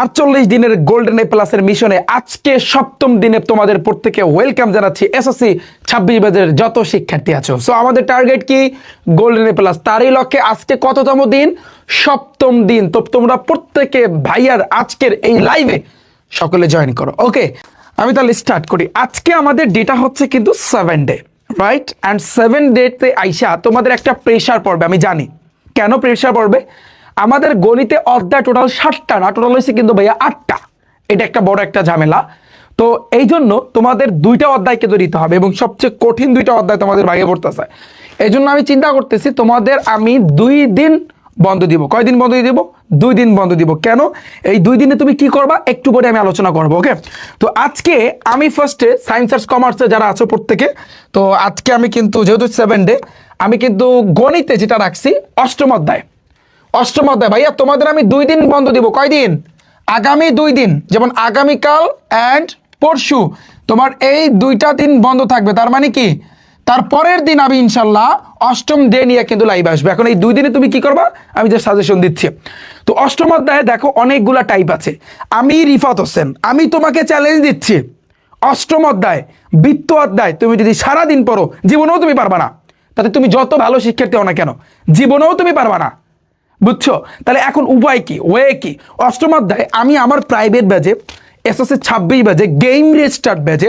48 দিনের golden A প্লাসের মিশনে আজকে সপ্তম দিনে তোমাদের প্রত্যেকে ওয়েলকাম জানাচ্ছি এসএসসি 26 ব্যাচের যত শিক্ষার্থী আছো। সো আমাদের টার্গেট কি? Golden A plus. তারই লক্ষ্যে আজকে কততম দিন? সপ্তম দিন। তো তোমরা প্রত্যেকে ভাইয়ার আজকের এই লাইভে সকলে জয়েন করো। ওকে, আমি তাহলে স্টার্ট করি। আজকে আমাদের ডেটা হচ্ছে কিন্তু 7 ডে, রাইট? অ্যান্ড 7 ডেতে আইসা তোমাদের একটা প্রেশার পড়বে, আমি জানি। কেন প্রেশার পড়বে? আমাদের গণিতে অধ্যায় টোটাল 7টা না, টোটাল হয়েছে কিন্তু ভাইয়া 8টা। এটা একটা বড় একটা ঝামেলা। তো এই জন্য তোমাদের 2টা অধ্যায় কিন্তু দিতে হবে এবং সবচেয়ে কঠিন 2টা অধ্যায় তোমাদের ভাগে পড়তেছে। এই জন্য আমি চিন্তা করতেছি তোমাদের আমি 2 দিন বন্ধ দিব। কয়দিন বন্ধ দিব? 2 দিন বন্ধ দিব। কেন? এই 2 দিনে তুমি কি করবা একটু পরে আমি আলোচনা করবো। ওকে, তো আজকে আমি ফার্স্টে সায়েন্স আর্টস কমার্সে যারা আছো প্রত্যেকে, তো আজকে আমি কিন্তু যেহেতু 7 ডে, আমি কিন্তু গণিতে যেটা রাখছি অষ্টম অধ্যায় ভাইয়া তোমাদের আমি 2 দিন বন্ধ দিব। কয়দিন? আগামী 2 দিন, যেমন আগামীকাল অ্যান্ড পরশু তোমার এই 2টা দিন বন্ধ থাকবে। তার মানে কি তারপরের দিন আমি ইনশাল্লাহ অষ্টম ডে নিয়ে কিন্তু লাইভ আসবে। এখন এই 2 দিনে তুমি কি করবা আমি যে সাজেশন দিচ্ছি। তো অষ্টম অধ্যায়ে দেখো অনেকগুলা টাইপ আছে। আমি রিফাত হোসেন, আমি তোমাকে চ্যালেঞ্জ দিচ্ছি, অষ্টম অধ্যায় বৃত্ত অধ্যায় তুমি যদি সারাদিন পড়ো জীবনেও তুমি পারবা না। তাতে তুমি যত ভালো শিক্ষার্থী হও না কেন, জীবনেও তুমি পারবা না। বুঝছো? তাহলে এখন উপায় কি, ওয়ে কি? অষ্টম অধ্যায় আমি আমার প্রাইভেট ব্যাচে এসএসসি 26 ব্যাচে গেম রেস্টার্ট ব্যাচে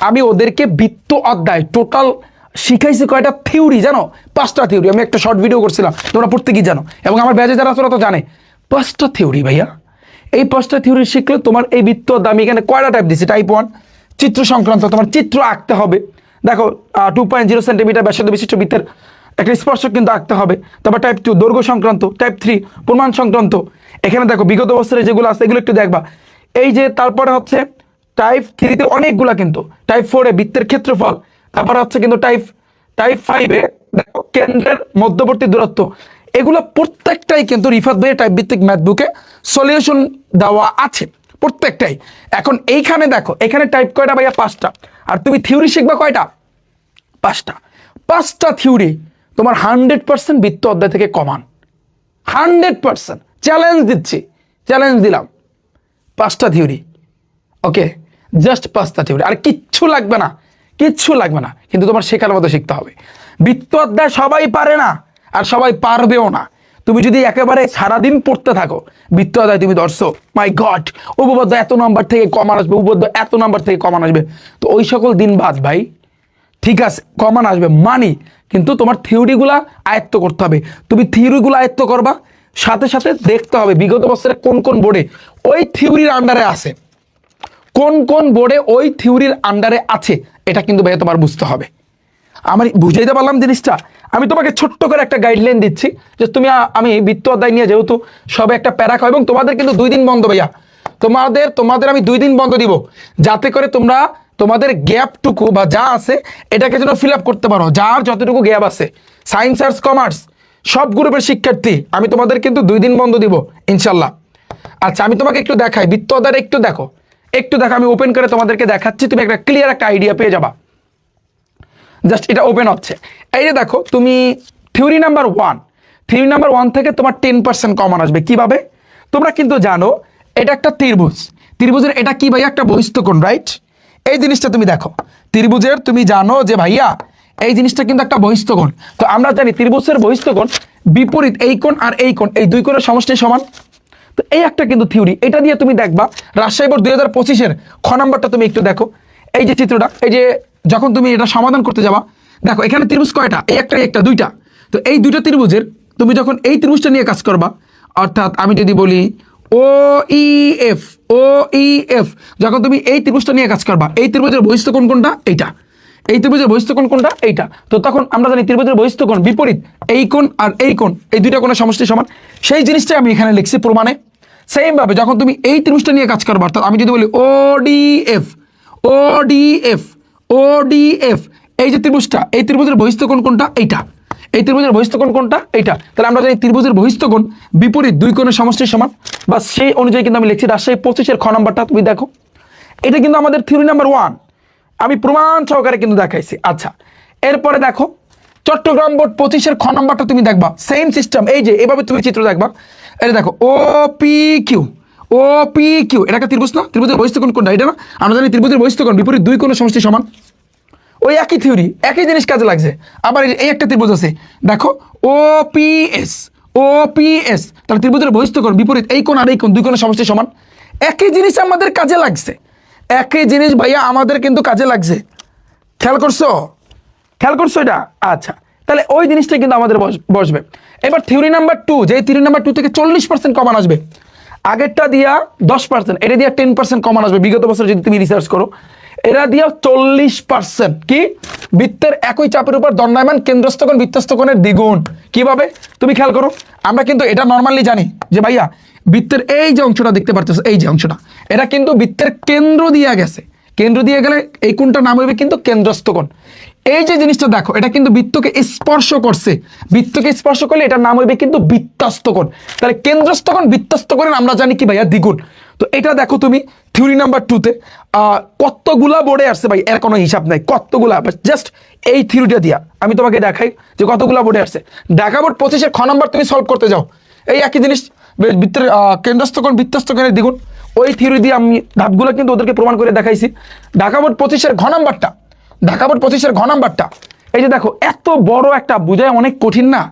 আমি ওদেরকে বৃত্ত অধ্যায় টোটাল শিখাইছি। কয়টা থিওরি জানো? 5টা থিওরি। আমি একটা শর্ট ভিডিও করছিলাম, তোমরা প্রত্যেকেই জানো, এবং আমার ব্যাচে যারা আছে ওরা তো জানে। 5টা থিওরি ভাইয়া। এই 5টা থিওরি শিখলে তোমার এই বৃত্ত অধ্যায় আমি এখানে কয়টা টাইপ দিচ্ছি। টাইপ 1 চিত্র সংক্রান্ত, তোমার চিত্র আঁকতে হবে। দেখো 2.0 সেন্টিমিটার ব্যাসার্ধ বিশিষ্ট বৃত্তের একটা স্পর্শক কিন্তু আঁকতে হবে। তারপর টাইপ 2 দৈর্ঘ্য সংক্রান্ত, টাইপ 3 প্রমাণ সংক্রান্ত। এখানে দেখো বিগত বছরে যেগুলো আছে এগুলো একটু দেখবা। এই যে তারপরে হচ্ছে টাইপ 3তে অনেকগুলা, কিন্তু টাইপ 4-এ বৃত্তের ক্ষেত্রফল। তারপরে হচ্ছে কিন্তু টাইপ 5-এ দেখো কেন্দ্রের মধ্যবর্তী দূরত্ব। এগুলো প্রত্যেকটাই কিন্তু রিফাত ভাইয়ের টাইপ ভিত্তিক ম্যাথ বুকে সলিউশন দেওয়া আছে প্রত্যেকটাই। এখন এইখানে দেখো এখানে টাইপ কয়টা ভাইয়া? 5টা। আর তুমি থিওরি শিখবা কয়টা? 5টা। 5টা থিওরি তোমার 100% বৃত্ত অধ্যায় থেকে কমান। 100% চ্যালেঞ্জ দিচ্ছি, চ্যালেঞ্জ দিলাম। 5টা থিওরি, ওকে, জাস্ট 5টা থিওরি। আর কিচ্ছু লাগবে না, কিচ্ছু লাগবে না, কিন্তু তোমার শেখার মতো শিখতে হবে। বৃত্ত অধ্যায় সবাই পারে না আর সবাই পারবেও না। তুমি যদি একেবারে সারাদিন পড়তে থাকো বৃত্ত অধ্যায়, তুমি ধরছো মাই গড উপপাদ্য এত নাম্বার থেকে কমান আসবে, উপপাদ্য এত নাম্বার থেকে কমান আসবে, তো ওই সকল দিন বাদ ভাই। ঠিক আছে, কমান আসবে মানি, কিন্তু তোমার থিওরিগুলা আয়ত্ত করতে হবে। তুমি থিওরিগুলো আয়ত্ত করবা, সাথে সাথে দেখতে হবে বিগত বছরে কোন কোন বোর্ডে ওই থিওরির আন্ডারে আছে, কোন কোন বোর্ডে ওই থিওরির আন্ডারে আছে, এটা কিন্তু ভাইয়া তোমার বুঝতে হবে। আমি বুঝাইতে পারলাম জিনিসটা? আমি তোমাকে ছোট্ট করে একটা গাইডলাইন দিচ্ছি যে তুমি আমি বৃত্ত অধ্যায় নিয়ে যেহেতু সবে একটা প্যারা খাও, এবং তোমাদের কিন্তু 2 দিন বন্ধ ভাইয়া। তোমাদের আমি 2 দিন বন্ধ দিব, যাতে করে তোমরা তোমাদের গ্যাপটুকু বা যা আছে এটাকে যেন ফিল আপ করতে পারো। যার যতটুকু গ্যাপ আছে, সায়েন্স আর্টস কমার্স সব গ্রুপের শিক্ষার্থী আমি তোমাদের কিন্তু 2 দিন বন্ধ দিব ইনশাল্লাহ। আচ্ছা, আমি তোমাকে একটু দেখাই বৃত্ত অধ্যায়, একটু দেখো। আমি ওপেন করে তোমাদেরকে দেখাচ্ছি, তুমি একটা ক্লিয়ার একটা আইডিয়া পেয়ে যাবা। জাস্ট এটা ওপেন হচ্ছে, এই যে দেখো তুমি থিওরি নাম্বার 1 থেকে তোমার 10% কমন আসবে। কিভাবে? তোমরা কিন্তু জানো এটা একটা ত্রিভুজের এটা কি ভাইয়া? একটা বহিস্থকোণ, রাইট? এই জিনিসটা তুমি দেখো ত্রিভুজের, তুমি জানো যে ভাইয়া এই জিনিসটা কিন্তু একটা বহিস্থকোণ। তো আমরা জানি ত্রিভুজের বহিস্থকোণ বিপরীত এই কোণ আর এই কোণ, এই 2 কোণের সমষ্টি সমান। তো এই একটা কিন্তু থিওরি, এটা দিয়ে তুমি দেখবা রাজশাহী বোর্ড 2025-এর খ নাম্বারটা তুমি একটু দেখো। এই যে চিত্রটা, এই যে যখন তুমি এটা সমাধান করতে যাবা, দেখো এখানে ত্রিভুজ কয়টা? এই একটা 2টা। তো এই 2টা ত্রিভুজের তুমি যখন এই ত্রিভুজটা নিয়ে কাজ করবা, অর্থাৎ আমি যদি বলি ও ই এফ, যখন তুমি এই ত্রিভুজটা নিয়ে কাজ করবা, এই ত্রিভুজের বহিস্থকোণ কোনটা? এইটা। এই ত্রিভুজের বহিস্থকোণ কোনটা? এইটা। তো তখন আমরা জানি ত্রিভুজের বহিস্থকোণ বিপরীত এই কোণ আর এই কোণ, এই 2টা কোণের সমষ্টি সমান। সেই জিনিসটাই আমি এখানে লিখছি প্রমাণে। সেম ভাবে যখন তুমি এই ত্রিভুজটা নিয়ে কাজ করবা, অর্থাৎ আমি যদি বলি ওডিএফ, এই যে ত্রিভুজটা, এই ত্রিভুজের বহিস্থকোণ কোনটা? এইটা। এই ত্রিভুজের বহিস্থকোণ কোনটা? এইটা। তাহলে আমরা জানি ত্রিভুজের বহিস্থকোণ বিপরীত 2 কোণের সমষ্টি সমান, বা সেই অনুযায়ী কিন্তু আমি লিখছি রাজশাহী 25-এর খ নাম্বারটা তুমি দেখো। এটা কিন্তু আমাদের থিওরি নাম্বার 1, আমি প্রমাণ সহকারে কিন্তু দেখাইছি। আচ্ছা, এরপরে দেখো চট্টগ্রাম বোর্ড 25-এর খ নাম্বারটা তুমি দেখবা, সেম সিস্টেম। এই যে এভাবে তুমি চিত্র দেখবা, এটা দেখো ও পি কিউ, এটাকে ত্রিভুজ না? ত্রিভুজের বহিস্থ কোণ কোনটা? এটা না? আমরা জানি ত্রিভুজের বহিস্থ কোণ বিপরীত দুই কোণের সমষ্টি সমান। ওই একই থিওরি, একই জিনিস কাজে লাগছে। আবার এই একটা ত্রিভুজ আছে, দেখো O P S, O P S, তাহলে ত্রিভুজের বহিস্থ কোণ বিপরীত এই কোণ আর এই কোণ দুই কোণের সমষ্টি সমান। একই জিনিস আমাদের কাজে লাগছে, একই জিনিস ভাইয়া আমাদের কিন্তু কাজে লাগছে। খেয়াল করছো? খেয়াল করছো এটা? আচ্ছা, তাহলে ওই জিনিসটা কিন্তু আমাদের বসবে। এবার থিওরি নাম্বার 2, যে থিওরি নাম্বার 2 থেকে 40% কমান আসবে। আগেরটা দিয়া 10%, এটা দিয়া 10% কমান আসবে বিগত বছর যদি তুমি রিসার্চ করো। এটা দিয়া 40%। কি? বৃত্তের একই চাপের উপর দণ্ডায়মান কেন্দ্রস্থ কোণ বৃত্তস্থ কোণের দ্বিগুণ। কিভাবে? তুমি খেয়াল করো, আমরা কিন্তু এটা নর্মালি জানি যে ভাইয়া বৃত্তের এই যে অংশটা দেখতে পারতেছো, এই যে অংশটা, এটা কিন্তু বৃত্তের কেন্দ্র দিয়ে গেছে। কেন্দ্র দিয়ে গেলে এই কোণটার নাম হবে কিন্তু কেন্দ্রস্থ কোণ। এই যে জিনিসটা দেখো, এটা কিন্তু বৃত্তকে স্পর্শ করছে, বৃত্তকে স্পর্শ করলে এটার নাম হইবে কিন্তু বৃত্তস্থ কোণ। তাহলে কেন্দ্রস্থ কোণ বৃত্তস্থ কোণের আমরা জানি কি ভাইয়া? দ্বিগুণ। তো এটা দেখো তুমি থিওরি নাম্বার 2-তে কতগুলা বোর্ডে আসছে ভাই, এর কোনো হিসাব নাই, কতগুলা। জাস্ট এই থিওরিটা দিয়া আমি তোমাকে দেখাই যে কতগুলা বোর্ডে আসছে। ঢাকা বোর্ড 25-এর খ নাম্বার তুমি সলভ করতে যাও, এই একই জিনিস, বৃত্তের কেন্দ্রস্থ কোণ বৃত্তস্থ কোণের দ্বিগুণ। ওই থিওরি দিয়ে আমি ধাপগুলো কিন্তু ওদেরকে প্রমাণ করে দেখাইছি। ঢাকা বোর্ড 25-এর ঘ নাম্বারটা, ঢাকা বোর্ড 25-এর ঘ নাম্বারটা, এই যে দেখো এত বড় একটা, বুঝায় অনেক কঠিন না,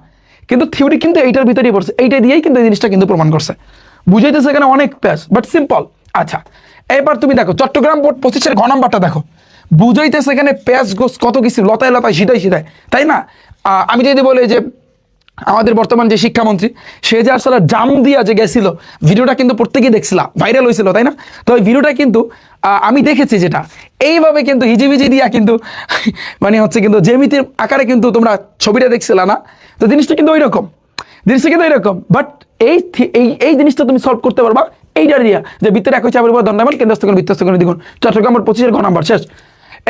কিন্তু থিওরি কিন্তু এইটার ভিতরেই পড়ছে, এইটা দিয়েই কিন্তু এই জিনিসটা কিন্তু প্রমাণ করছে। বুঝাইতেছে এখানে অনেক প্যাস, বাট সিম্পল। আচ্ছা, এবার তুমি দেখো চট্টগ্রাম বোর্ড 25-এর ঘ নাম্বারটা দেখো, বুঝাইতেছে এখানে প্যাস গোস কত কিছু, লতায় লতায় সিধায় সিধায়, তাই না? আমি যদি বলি যে আমাদের বর্তমান যে শিক্ষামন্ত্রী, সে যে আসলে জাম দিয়া যে গেছিল, ভিডিওটা কিন্তু প্রত্যেকেই দেখছিলাম, ভাইরাল হয়েছিল, তাই না? তো ওই ভিডিওটা কিন্তু আমি দেখেছি, যেটা এইভাবে কিন্তু হিজিবিজি দিয়া কিন্তু মানে হচ্ছে কিন্তু জ্যামিতির আকারে কিন্তু তোমরা ছবিটা দেখছিলা না? তো জিনিসটা কিন্তু ওই রকম, জিনিসটা কিন্তু এরকম। বাট এই জিনিসটা তুমি সলভ করতে পারবা এইটা দিয়া, যে বৃত্তের একই চাপের উপর দণ্ডায়মান কেন্দ্রস্থ কোণ বৃত্তস্থ কোণের দ্বিগুণ। চট্টগ্রাম বোর্ড 25-এর ঘ নাম্বার শেষ।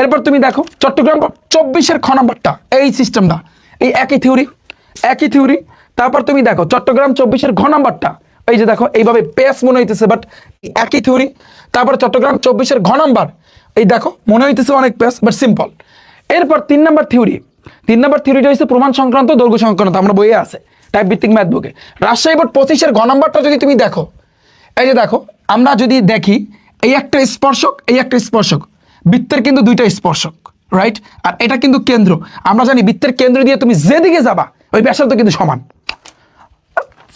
এরপর তুমি দেখো চট্টগ্রাম বোর্ড 24-এর খ নাম্বারটা, এই সিস্টেমটা, এই একই থিওরি, একই থিওরি। তারপর তুমি দেখো চট্টগ্রাম 24-এর ঘ নাম্বারটা, এই যে দেখো এইভাবে পেস মনে হইতেছে, বাট একই থিওরি। তারপর চট্টগ্রাম 24-এর ঘ নাম্বার, এই দেখো মনে হইতেছে অনেক পেস, বাট সিম্পল। এরপর 3 নাম্বার থিওরি, 3 নাম্বার থিওরিটা হচ্ছে প্রমাণ সংক্রান্ত দৈর্ঘ্য সংক্রান্ত, আমরা বইয়ে আছে টাইপ ভিত্তিক ম্যাথ বুকে। রাজশাহী বোর্ড 25-এর ঘ নাম্বারটা যদি তুমি দেখো, এই যে দেখো, আমরা যদি দেখি এই একটা স্পর্শক, এই একটা স্পর্শক, বৃত্তের কিন্তু দুইটা স্পর্শক, রাইট? আর এটা কিন্তু কেন্দ্র। আমরা জানি বৃত্তের কেন্দ্র দিয়ে তুমি যেদিকে যাবা ওই ব্যাসার্ধ কিন্তু সমান।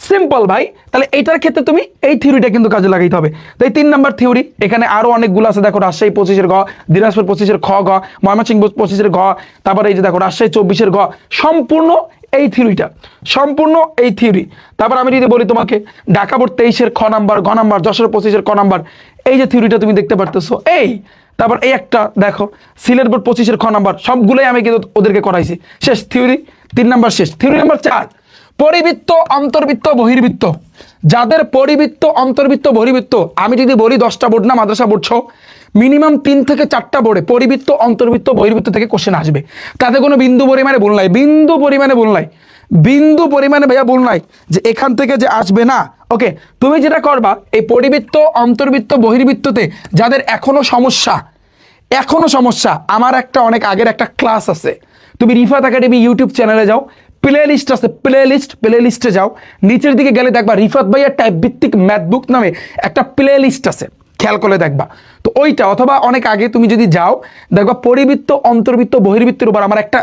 সিম্পল ভাই। তাহলে এইটার ক্ষেত্রে তুমি এই থিওরিটা কিন্তু কাজে লাগাইতে হবে। তো এই 3 নাম্বার থিওরি, এখানে আরো অনেকগুলো আছে, দেখো রাজশাহী 25-এর ঘ, দিনাজপুর 25-এর খ গ, ময়মনসিংহ 25-এর ঘ, তারপরে এই যে দেখো রাজশাহী 24-এর ঘ, সম্পূর্ণ এই থিওরিটা, সম্পূর্ণ এই থিওরি। তারপর আমি যদি বলি তোমাকে ঢাকা বোর্ড 23-এর খ নাম্বার, ঘ নাম্বার, যশোর 25-এর ক নাম্বার, এই যে থিওরিটা তুমি দেখতে পারতেছো এই। তারপর এই একটা দেখো সিলেট বোর্ড 25-এর খ নাম্বার, সবগুলোই আমি কিন্তু ওদেরকে করাইছি। শেষ থিওরি 3 নাম্বার শেষ। Theory number 4, পরিবৃত্ত, অন্তর্বৃত্ত, বহির্বৃত্ত। যাদের পরিবৃত্ত, অন্তর্বৃত্ত, বহির্বৃত্ত, আমি যদি বলি 10টা বোর্ড না মাদ্রাসা বোর্ড সহ মিনিমাম 3 থেকে 4টা বোর্ডে পরিবৃত্ত, অন্তর্বৃত্ত, বহির্বৃত্ত থেকে কোশ্চেন আসবে। তাতে কোনো বিন্দু পরিমাণে ভুল নাই, বিন্দু পরিমাণে ভুল নাই, বিন্দু পরিমাণে ভাইয়া ভুল নাই যে এখান থেকে যে আসবে না। ওকে, তুমি যেটা করবা এই পরিবৃত্ত, অন্তর্বৃত্ত, বহির্বৃত্ততে যাদের এখনো সমস্যা, এখনো সমস্যা, আমার একটা অনেক আগের একটা ক্লাস আছে, তুমি রিফাত একাডেমি ইউটিউব চ্যানেলে যাও, প্লে লিস্ট আছে, প্লে লিস্টে যাও, নিচের দিকে গেলে দেখবা রিফাত ভাইয়া টাইপ ভিত্তিক ম্যাথ বুক নামে একটা প্লে লিস্ট আছে, খেয়াল করে দেখবা। তো ওইটা অথবা অনেক আগে তুমি যদি যাও দেখবা পরিবৃত্ত, অন্তর্বৃত্ত, বহির্বৃত্তের উপর আমার একটা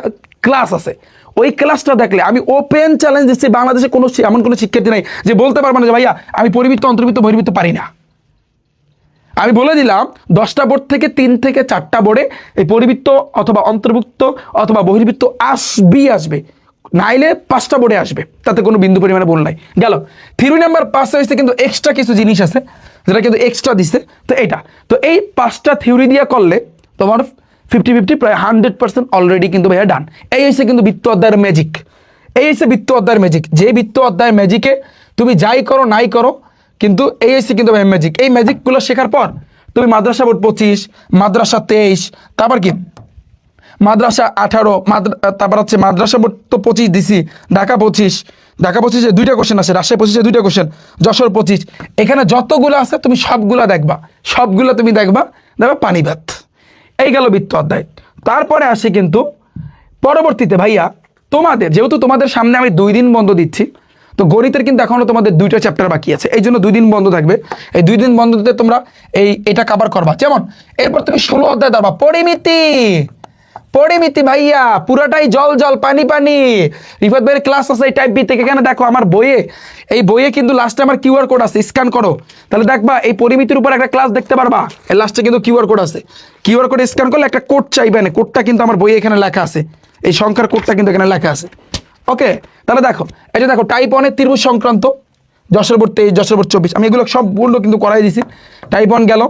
ক্লাস আছে। ওই ক্লাসটা দেখলে আমি ওপেন চ্যালেঞ্জ দিচ্ছি, বাংলাদেশে কোনো এমন কোনো শিক্ষার্থী নাই যে বলতে পারবে না যে ভাইয়া আমি পরিবৃত্ত, অন্তর্বৃত্ত, বহির্বৃত্ত পারি না। আমি বলে দিলাম 10টা বোর্ড থেকে 3 থেকে 4টা বোর্ডে এই পরিবৃত্ত অথবা অন্তর্ভুক্ত অথবা বহির্বৃত্ত আসবে, নাইলে 5টা বোর্ডে আসবে, তাতে কোনো বিন্দু পরিমাণে ভুল নাই। গেল থিওরি নাম্বার 5 হয়েছে, কিন্তু এক্সট্রা কিছু জিনিস আছে যেটা কিন্তু এক্সট্রা দিচ্ছে। তো এইটা, তো এই 5টা থিওরি দিয়ে করলে তোমার 50-50 প্রায় 100% অলরেডি কিন্তু ভাইয়া ডান। এই হচ্ছে কিন্তু বৃত্ত অধ্যায়ের ম্যাজিক, এই হচ্ছে বৃত্ত অধ্যায়ের ম্যাজিক। যে বৃত্ত অধ্যায়ের ম্যাজিকে তুমি যাই করো নাই করো, কিন্তু এই হচ্ছে কিন্তু ম্যাজিক। এই ম্যাজিকগুলো শেখার পর তুমি মাদ্রাসা বোর্ড 25, মাদ্রাসা 23, তারপর কি মাদ্রাসা 18, তারপর হচ্ছে মাদ্রাসা বোর্ড তো 25 দিছি, ঢাকা 25-এ 2টা কোশ্চেন আছে, রাজশাহী 25-এ 2টা কোশ্চেন, যশোর 25, এখানে যতগুলো আছে তুমি সবগুলা দেখবা, সবগুলো তুমি দেখবা পানি ভাত। এই গেল বৃত্ত অধ্যায়। তারপরে আসি কিন্তু পরবর্তীতে ভাইয়া তোমাদের, যেহেতু তোমাদের সামনে আমি 2 দিন বন্ধ দিচ্ছি, তো গণিতের কিন্তু এখনো তোমাদের 2টা চ্যাপ্টার বাকি আছে, এই জন্য 2 দিন বন্ধ থাকবে। এই 2 দিন বন্ধতে তোমরা এটা কভার করবা। যেমন এরপর তুমি 16 অধ্যায় ধরবা, পরিমিতি ভাইয়া পুরাটাই জল জল পানি পানি। রিফাত ভাইয়ের ক্লাস আছে এই টাইপ বি থেকে, এখানে দেখো আমার বইয়ে কিন্তু লাস্টে আমার কিউআর কোড আছে, স্ক্যান করো তাহলে দেখবা এই পরিমিতির উপর একটা ক্লাস দেখতে পারবা। এই লাস্টে কিন্তু কিউআর কোড আছে, কিউআর কোড স্ক্যান করলে একটা কোড চাইবে না, কোডটা কিন্তু আমার বইয়ে এখানে লেখা আছে, এই সংখ্যার কোডটা কিন্তু এখানে লেখা আছে। ওকে, তাহলে দেখো এই যে দেখো টাইপ 1 এর ত্রিভুজ সংক্রান্ত 10/23, 10/24, আমি এগুলো সবগুলো কিন্তু করাই দিছি। টাইপ 1 গেল,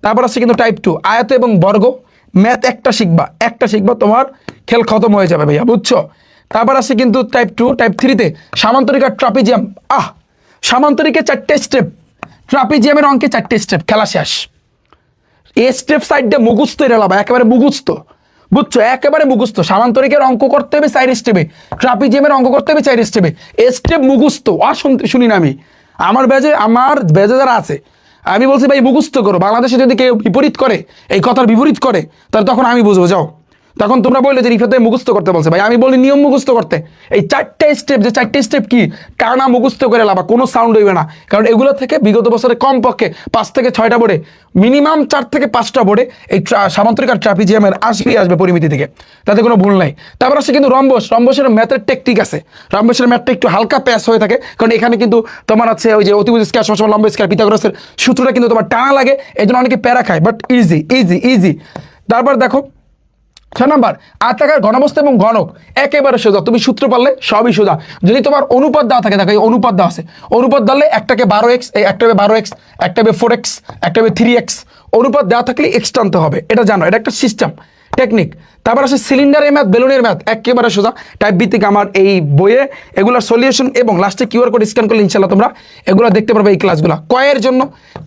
তারপর আছে কিন্তু টাইপ 2 আয়ত এবং বর্গ। ম্যাথ একটা শিখবা তোমার খেল খতম হয়ে যাবে ভাইয়া, বুঝছো? তারপর আছে কিন্তু টাইপ 2, টাইপ 3-তে সামান্তরিক আর ট্রাপিজিয়াম। সামান্তরিকে 4টে স্টেপ, ট্রাপিজিয়ামের অঙ্কে 4টে স্টেপ, খেলা শেষ। এই স্টেপ সাইডে মুখস্থ এলাবা, একেবারে মুখস্থ, বুঝছো? একেবারে মুখস্থ। সামান্তরিকের অঙ্ক করতে হবে 4 স্টেপে, ট্রাপিজিয়ামের অঙ্ক করতে হবে 4 স্টেপে, স্টেপ মুখস্থ। শুনি না আমি, আমার বেজে যারা আছে আমি বলছি ভাই মুখস্থ করো। বাংলাদেশে যদি কেউ বিপরীত করে, এই কথার বিপরীত করে, তাহলে তখন আমি বুঝবো। যাও, তখন তোমরা বললে যে রিফাত ভাই মুখস্থ করতে বলছে, ভাই আমি বলি নিয়ম মুখস্থ করতে। এই 4টে স্টেপ, যে 4টে স্টেপ কি টানা মুখস্থ করে লাভা, কোনো সাউন্ড হইবে না। কারণ এগুলো থেকে বিগত বছরে কমপক্ষে 5 থেকে 6টা বোর্ডে, মিনিমাম 4 থেকে 5টা বোর্ডে এই সামান্তরিক আর ট্রাপিজিয়ামের আসবে পরিমিতি থেকে, তাতে কোনো ভুল নাই। তারপর আসছে কিন্তু রম্বসের ম্যাথের টেকনিক আছে। রম্বসের ম্যাথটা একটু হালকা প্যাস হয়ে থাকে, কারণ এখানে কিন্তু তোমার আছে ওই যে অতিভুজ স্কয়ার সমান লম্ব স্কয়ার, পিথাগোরাসের সূত্রটা কিন্তু তোমার টানা লাগে, এই জন্য অনেকে প্যারা খায়, বাট ইজি। তারপর দেখো 6 নাম্বার আয়তাকার ঘনবস্তু এবং ঘনক, একেবারে সোজা, তুমি সূত্র পারলে সবই সোজা। যদি তোমার অনুপাত দেওয়া থাকে, দেখো এই অনুপাত দেওয়া আছে, অনুপাত ধরলে একটাকে 12x, একটা হবে 12x, একটা হবে 4x, একটা হবে 3x, অনুপাত দেওয়া থাকলে এক্স টানতে হবে, এটা জানো, এটা একটা সিস্টেম টেকনিক। তারপর আসে সিলিন্ডারের ম্যাথ, বেলুনের ম্যাথ, একেবারে সোজা। টাইপ বি থেকে আমার এই বইয়ে এগুলোর সলিউশন এবং লাস্টে কিউআর কোড স্ক্যান করলে ইনশাল্লাহ তোমরা এগুলো দেখতে পারবে। এই ক্লাসগুলো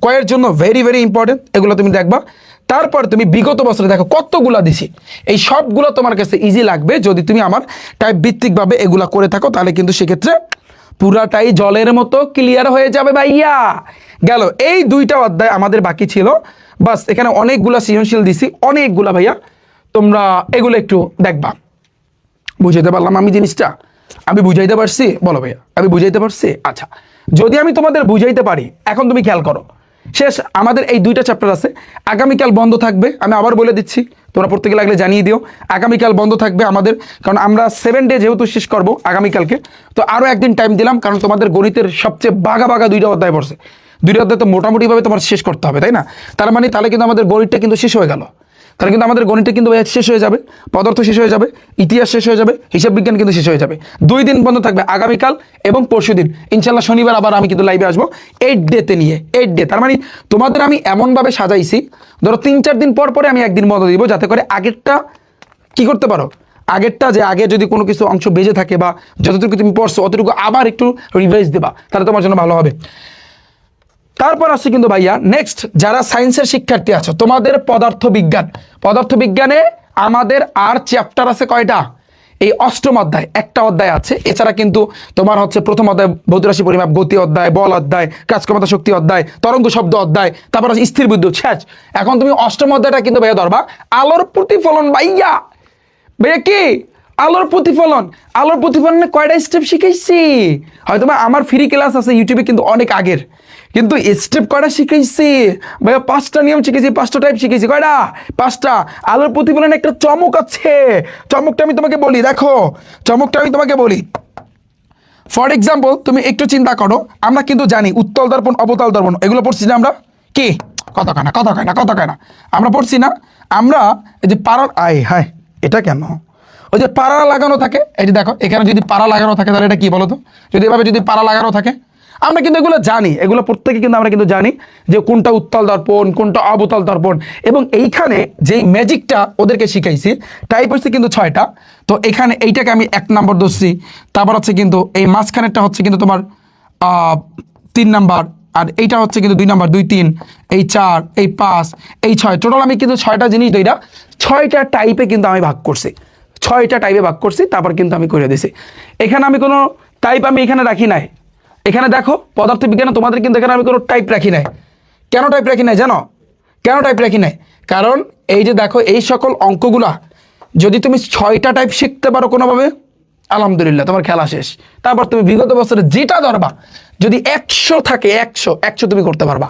কয়ের জন্য ভেরি ভেরি ইম্পর্টেন্ট, এগুলো তুমি দেখবা। তারপর তুমি বিগত বছরে দেখো কতগুলা দিছি, এই সবগুলো তোমার কাছে ইজি লাগবে যদি তুমি আমার টাইপ ভিত্তিকভাবে এগুলা করে থাকো, তাহলে কিন্তু সেক্ষেত্রে পুরাটাই জলের মতো ক্লিয়ার হয়ে যাবে ভাইয়া। গেল এই 2টা অধ্যায় আমাদের বাকি ছিল, বাস এখানে অনেকগুলা সৃজনশীল দিছি, অনেকগুলা ভাইয়া, তোমরা এগুলো একটু দেখবা। বুঝাইতে পারলাম আমি জিনিসটা? আমি বুঝাইতে পারছি? বলো ভাইয়া আমি বুঝাইতে পারছি? আচ্ছা, যদি আমি তোমাদের বুঝাইতে পারি, এখন তুমি খেয়াল করো, শেষ আমাদের এই 2টা চ্যাপ্টার আছে। আগামীকাল বন্ধ থাকবে, আমি আবার বলে দিচ্ছি, তোমরা প্রত্যেকে লাগলে জানিয়ে দিও, আগামীকাল বন্ধ থাকবে আমাদের, কারণ আমরা 7 ডে যেহেতু শেষ করব আগামীকালকে, তো আরও একদিন টাইম দিলাম, কারণ তোমাদের গণিতের সবচেয়ে বাঘা 2টা অধ্যায় পড়ছে, 2টা অধ্যায় তো মোটামুটিভাবে তোমার শেষ করতে হবে, তাই না? তাহলে কিন্তু আমাদের গণিতটা কিন্তু শেষ হয়ে গেল, তাহলে কিন্তু আমাদের গণিতটা কিন্তু শেষ হয়ে যাবে, পদার্থ শেষ হয়ে যাবে, ইতিহাস শেষ হয়ে যাবে, হিসাব বিজ্ঞান কিন্তু শেষ হয়ে যাবে। 2 দিন বন্ধ থাকবে, আগামীকাল এবং পরশুদিন। ইনশাল্লাহ শনিবার আবার আমি কিন্তু লাইভে আসবো 8 ডেতে নিয়ে, 8 ডে। তার মানে তোমাদের আমি এমনভাবে সাজাইছি, ধরো 3-4 দিন পর পরে আমি একদিন বন্ধ দিব, যাতে করে আগেরটা কি করতে পারো, আগেরটা যে আগে যদি কোনো কিছু অংশ বেজে থাকে বা যতটুকু তুমি পড়ছো অতটুকু আবার একটু রিভাইজ দেবা, তাহলে তোমার জন্য ভালো হবে। তারপর আসছে কিন্তু ভাইয়া নেক্সট, যারা সায়েন্সের শিক্ষার্থী আছো, তোমাদের পদার্থবিজ্ঞানে আমাদের আর চ্যাপ্টার আছে কয়টা? এই 8ম অধ্যায়, একটা অধ্যায় আছে। এছাড়া কিন্তু তোমার হচ্ছে প্রথম অধ্যায় ভৌত রাশি পরিমাপ, গতি অধ্যায়, বল অধ্যায়, কাজক্ষমতা শক্তি অধ্যায়, তরঙ্গ শব্দ অধ্যায়, তারপর আছে স্থির বিদ্যুৎ শেষ। এখন তুমি 8ম অধ্যায়টা কিন্তু ভাইয়া ধরবা, আলোর প্রতিফলন। ভাইয়া কি আলোর প্রতিফলনে কয়টা স্টেপ শিখাইছি? হয়তো আমার ফ্রি ক্লাস আছে ইউটিউবে, কিন্তু অনেক আগের, কিন্তু স্টেপ কয়টা শিখাইছি ভাইয়া? 5টা নিয়ম শিখেছি, 5টা টাইপ শিখেছি। কয়টা? 5টা। আলোর প্রতিফলনে একটা চমক আছে, চমকটা আমি তোমাকে বলি, দেখো চমকটা আমি তোমাকে বলি। ফর এক্সাম্পল তুমি একটু চিন্তা করো, আমরা কিন্তু জানি উত্তল দর্পণ, অবতল দর্পণ, এগুলো পড়ছি না আমরা? কি কথা কয় না আমরা পড়ছি না? আমরা এই যে হায় এটা কেন, ওই যে পাড়া লাগানো থাকে, এই যে দেখো এখানে যদি পাড়া লাগানো থাকে, তাহলে এটা কি বলো তো? যদি এভাবে যদি পাড়া লাগানো থাকে, আমরা কিন্তু এগুলো জানি, এগুলো প্রত্যেকে কিন্তু আমরা কিন্তু জানি যে কোনটা উত্তল দর্পণ, কোনটা অবতল দর্পণ। এবং এইখানে যেই ম্যাজিকটা ওদেরকে শিখাইছি, টাইপ হচ্ছে কিন্তু 6টা। তো এখানে এইটাকে আমি 1 নম্বর ধরছি, তারপর হচ্ছে কিন্তু এই মাঝখানেরটা হচ্ছে কিন্তু তোমার 3 নাম্বার, আর এইটা হচ্ছে কিন্তু 2 নাম্বার, 2, 3, এই 4, এই 5, এই 6, টোটাল আমি কিন্তু 6টা জিনিস, এইটা 6টা টাইপে কিন্তু আমি ভাগ করছি, 6টা টাইপে ভাগ করছি, তারপর কিন্তু আমি করে দিছি। এখানে আমি কোনো টাইপ আমি এখানে রাখি নাই। এখানে দেখো পদার্থবিজ্ঞানে তোমাদের কিন্তু এখানে আমি কোনো টাইপ রাখি নাই। কেন টাইপ রাখি নাই জানো? কেন টাইপ রাখি নাই? কারণ এই যে দেখো এই সকল অঙ্কগুলা যদি তুমি 6টা টাইপ শিখতে পারো কোনোভাবে, আলহামদুলিল্লাহ তোমার খেলা শেষ। তারপর তুমি বিগত বছরে যেটা ধরবা, যদি 100 থাকে 100 তুমি করতে পারবা।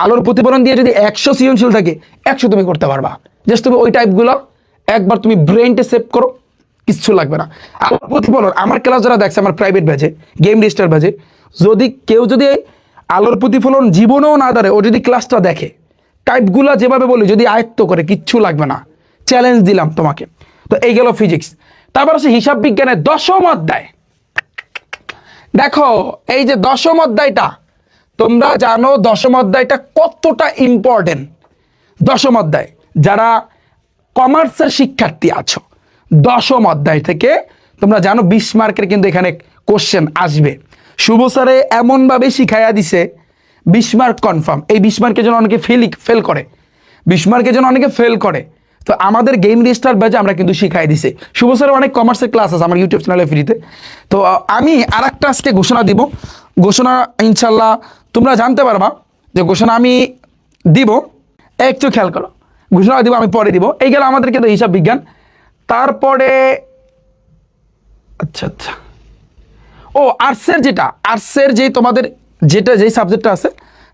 আলোর প্রতিফলন দিয়ে যদি 100 সৃজনশীল থাকে 100 তুমি করতে পারবা। জাস্ট তুমি ওই টাইপগুলো একবার তুমি ব্রেনটে সেভ করো, কিচ্ছু লাগবে না। আলোর প্রতিফলন আমার ক্লাস যারা দেখছে আমার প্রাইভেট ব্যাচে, গেম রেজিস্টার ব্যাচে, যদি কেউ যদি আলোর প্রতিফলন জীবনেও না ধরে, ও যদি ক্লাসটা দেখে, টাইপগুলো যেভাবে বলি যদি আয়ত্ত করে, কিচ্ছু লাগবে না। চ্যালেঞ্জ দিলাম তোমাকে। তো এই গেল ফিজিক্স। তারপর হচ্ছে হিসাব বিজ্ঞানের 10ম অধ্যায়। দেখো এই যে 10ম অধ্যায়টা, তোমরা জানো 10ম অধ্যায়টা কতটা ইম্পর্টেন্ট। 10ম অধ্যায় যারা কমার্সের শিক্ষার্থী আছো, 10ম অধ্যায় থেকে তোমরা জানো 20 মার্কের কিন্তু এখানে কোশ্চেন আসবে। শুভ স্যারে এমনভাবে শিখাইয়া দিছে 20 মার্ক কনফার্ম। এই 20 মার্কের জন্য অনেকে ফেল করে, 20 মার্কের জন্য অনেকে ফেল করে। তো আমাদের গেম রেজিস্টার ব্যাচে আমরা কিন্তু শিখাই দিছি। শুভ স্যারের অনেক কমার্সের ক্লাস আছে আমার ইউটিউব চ্যানেলে ফ্রিতে। তো আমি আর একটা আজকে ঘোষণা দিব, ঘোষণা ইনশাল্লাহ তোমরা জানতে পারবা যে ঘোষণা আমি দিব। একটু খেয়াল করো, ঘোষণা দিব আমি পরে দিব। এই গেল আমাদের কিন্তু হিসাব বিজ্ঞান। তারপরে আচ্ছা আচ্ছা, ও আর্টসের যে তোমাদের যেই সাবজেক্টটা আছে,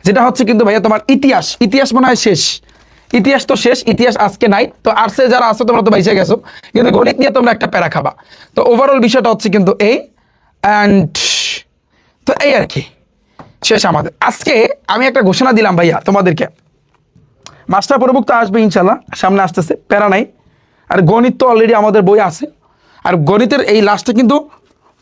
যেটা হচ্ছে কিন্তু ভাইয়া তোমার ইতিহাস মনে হয় শেষ। ইতিহাস তো শেষ, ইতিহাস আজকে নাই। তো আর্টসে যারা আছে তোমরা তো বাইসে গেছো, কিন্তু গণিত নিয়ে তোমরা একটা প্যারা খাবা। তো ওভারঅল বিষয়টা হচ্ছে কিন্তু এই অ্যান্ড তো এই আর কি শেষ আমাদের। আজকে আমি একটা ঘোষণা দিলাম ভাইয়া তোমাদেরকে, মাস্টার প্রবুক্ত আসবে ইনশাল্লাহ, সামনে আসতেছে, প্যারা নাই। আর গণিত তো অলরেডি আমাদের বই আছে। আর গণিতের এই লাস্টে কিন্তু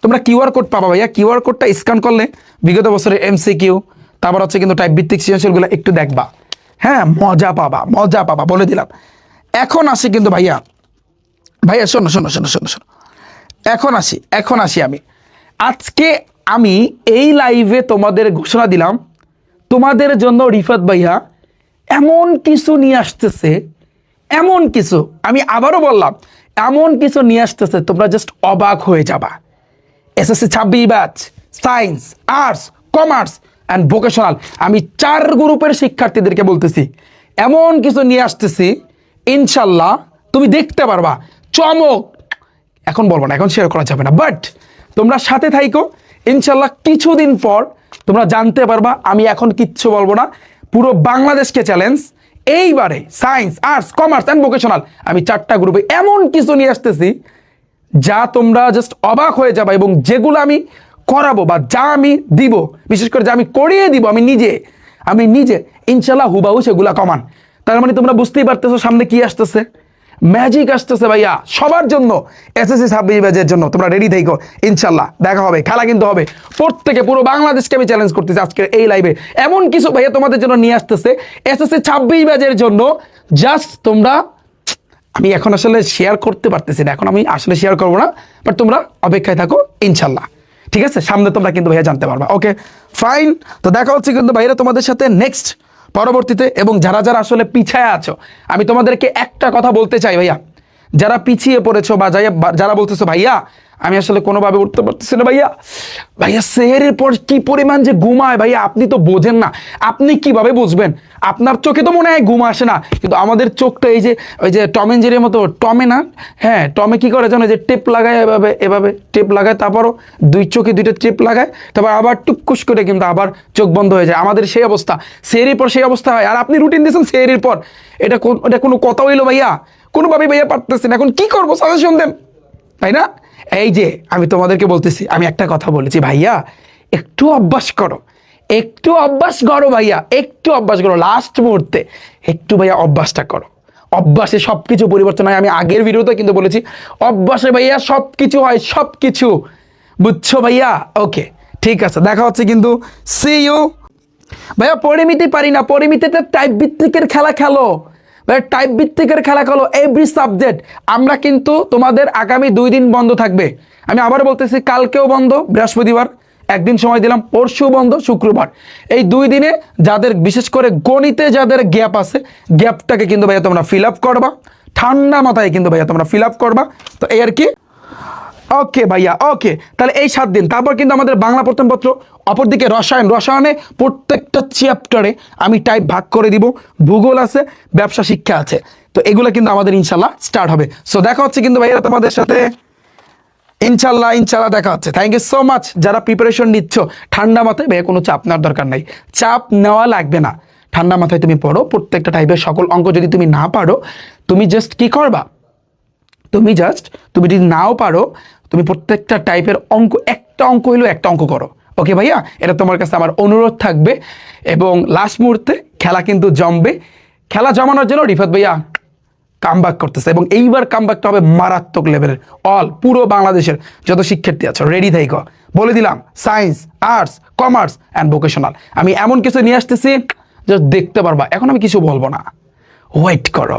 তোমরা কিউআর কোড পাবা ভাইয়া। কিউআর কোডটা স্ক্যান করলে বিগত বছরের এমসিকিউ, তারপর হচ্ছে কিন্তু টাইপ ভিত্তিক সৃজনশীলগুলো একটু দেখবা। হ্যাঁ, মজা পাবা বলে দিলাম। এখন আসি কিন্তু ভাইয়া শোনো, এখন আসি আমি আজকে আমি এই লাইভে তোমাদের ঘোষণা দিলাম, তোমাদের জন্য রিফাত ভাইয়া এমন কিছু নিয়ে আসতেছে, এমন কিছু, আমি আবারও বললাম, এমন কিছু নিয়ে আসতেছে তোমরা জাস্ট অবাক হয়ে যাবা। SSC 26 batch, science, arts, commerce and vocational, আমি 4 গ্রুপের শিক্ষার্থীদেরকে বলতেছি এমন কিছু নিয়ে আসতেছি, ইনশাল্লাহ তুমি দেখতে পারবা চমক। এখন বলবো না, এখন শেয়ার করা যাবে না, বাট তোমরা সাথে থাইকো। ইনশাল্লাহ কিছুদিন পর তোমরা জানতে পারবা। আমি এখন কিচ্ছু বলবো না, পুরো বাংলাদেশকে চ্যালেঞ্জ। এইবারে science, arts, commerce and vocational আমি 4টা গ্রুপে এমন কিছু নিয়ে আসতেছি যা তোমরা জাস্ট অবাক হয়ে যাবে। এবং যেগুলো আমি করাবো বা যা আমি দিব, বিশেষ করে যা আমি করিয়ে দিব আমি নিজে ইনশাল্লাহ হুবাহু সেগুলা কমান। তার মানে তোমরা বুঝতেই পারতেছো সামনে কি আসতেছে, ম্যাজিক আসতেছে ভাইয়া সবার জন্য। এসএসসি 26 ব্যাচের জন্য তোমরা রেডি থাকো, ইনশাল্লাহ দেখা হবে, খেলা কিন্তু হবে। প্রত্যেকে পুরো বাংলাদেশকে আমি চ্যালেঞ্জ করতেছি আজকের এই লাইভে। এমন কিছু ভাইয়া তোমাদের জন্য নিয়ে আসতেছে এসএসসি 26 ব্যাচের জন্য। জাস্ট তোমরা, আমি এখন আসলে শেয়ার করতে পারতেছি না, এখন আমি আসলে শেয়ার করবো না, বাট তোমরা অপেক্ষায় থাকো ইনশাল্লাহ, ঠিক আছে? সামনে তোমরা কিন্তু ভাইয়া জানতে পারবা। ওকে ফাইন, তো দেখা হচ্ছে কিন্তু ভাইরা তোমাদের সাথে নেক্সট পরবর্তীতে। এবং যারা আসলে পিছায় আছো, আমি তোমাদেরকে একটা কথা বলতে চাই ভাইয়া, যারা পিছিয়ে পড়েছো বা যারা বলতেছো ভাইয়া আমি আসলে কোনোভাবে উঠতে পারতেছি না ভাইয়া সেহেরের পর কি পরিমাণ যে ঘুমায় ভাইয়া আপনি তো বোঝেন না। আপনি কিভাবে বুঝবেন? আপনার চোখে তো মনে হয় ঘুম আসে না, কিন্তু আমাদের চোখটা এই যে ওই যে টম এন্ড জেরির মতো, টমে না, হ্যাঁ টমে কি করে জানো, যে টেপ লাগায় এভাবে টেপ লাগায়, তারপরও 2 চোখে 2টা টেপ লাগায়, তারপর আবার টুকুস করে কিন্তু আবার চোখ বন্ধ হয়ে যায়। আমাদের সেই অবস্থা, সেহেরির পর সেই অবস্থা হয়। আর আপনি রুটিন দিয়েছেন সেহেরির পর, এটা কোনো কথা হইলো ভাইয়া? কোনোভাবেই ভাইয়া পারতেছি না, এখন কি করবো সাজেশন দেন, তাই না? এই যে আমি তোমাদেরকে বলতেছি, আমি একটা কথা বলেছি ভাইয়া একটু অভ্যাস করো ভাইয়া, একটু অভ্যাস করো, লাস্ট মুহূর্তে একটু ভাইয়া অভ্যাসটা করো। অভ্যাসে সব কিছু পরিবর্তন হয়। আমি আগের ভিডিওতে কিন্তু বলেছি অভ্যাসে ভাইয়া সব কিছু হয়, সব কিছু, বুঝছো ভাইয়া? ওকে ঠিক আছে, দেখা হচ্ছে কিন্তু, সি ইউ ভাইয়া। পরিমিতি পারি না, পরিমিতিতে টাইপ ভিত্তিকের খেলা খেলো টাইপ ভিত্তিকের খেলা খেলো, এভরি সাবজেক্ট। আমরা কিন্তু তোমাদের আগামী 2 দিন বন্ধ থাকবে। আমি আবার বলতেছি, কালকেও বন্ধ, বৃহস্পতিবার একদিন সময় দিলাম, পরশু বন্ধ, শুক্রবার। এই 2 দিনে যাদের বিশেষ করে গণিতে যাদের গ্যাপ আছে, গ্যাপটাকে কিন্তু ভাইয়া তোমরা ফিল আপ করবা, ঠান্ডা মাথায় কিন্তু ভাইয়া তোমরা ফিল আপ করবা। তো এই আর কি, ওকে ভাইয়া ওকে। তাহলে এই 7 দিন, তারপর কিন্তু আমাদের বাংলা প্রথম পত্র, অপরদিকে রসায়নে প্রত্যেকটা চ্যাপ্টারে আমি টাইপ ভাগ করে দিব, ভূগোল আছে, ব্যবসা শিক্ষা আছে। তো এগুলো কিন্তু আমাদের ইনশাল্লাহ স্টার্ট হবে। সো দেখা হচ্ছে কিন্তু ভাইয়া তোমাদের সাথে ইনশাল্লাহ ইনশাল্লাহ দেখা হচ্ছে। থ্যাংক ইউ সো মাচ যারা প্রিপারেশন নিচ্ছ ঠান্ডা মাথায়, ভাইয়া কোনো চাপ নেওয়ার দরকার নাই, চাপ নেওয়া লাগবে না। ঠান্ডা মাথায় তুমি পড়ো, প্রত্যেকটা টাইপের সকল অঙ্ক যদি তুমি না পারো, তুমি জাস্ট কি করবা, তুমি যদি নাও পারো, তুমি প্রত্যেকটা টাইপের অঙ্ক, একটা অঙ্ক হইলেও একটা অঙ্ক করো। ওকে ভাইয়া, এটা তোমার কাছে আমার অনুরোধ থাকবে। এবং লাস্ট মুহূর্তে খেলা কিন্তু জমবে, খেলা জমানোর জন্য রিফাত ভাইয়া কামব্যাক করতেছে, এবং এইবার কামব্যাকটা হবে মারাত্মক লেভেলের। পুরো বাংলাদেশের যত শিক্ষার্থী আছে রেডি থাইকো, বলে দিলাম science, arts, commerce and vocational, আমি এমন কিছু নিয়ে আসতেছি জাস্ট দেখতে পারবা। এখন আমি কিছু বলবো না, ওয়েট করো।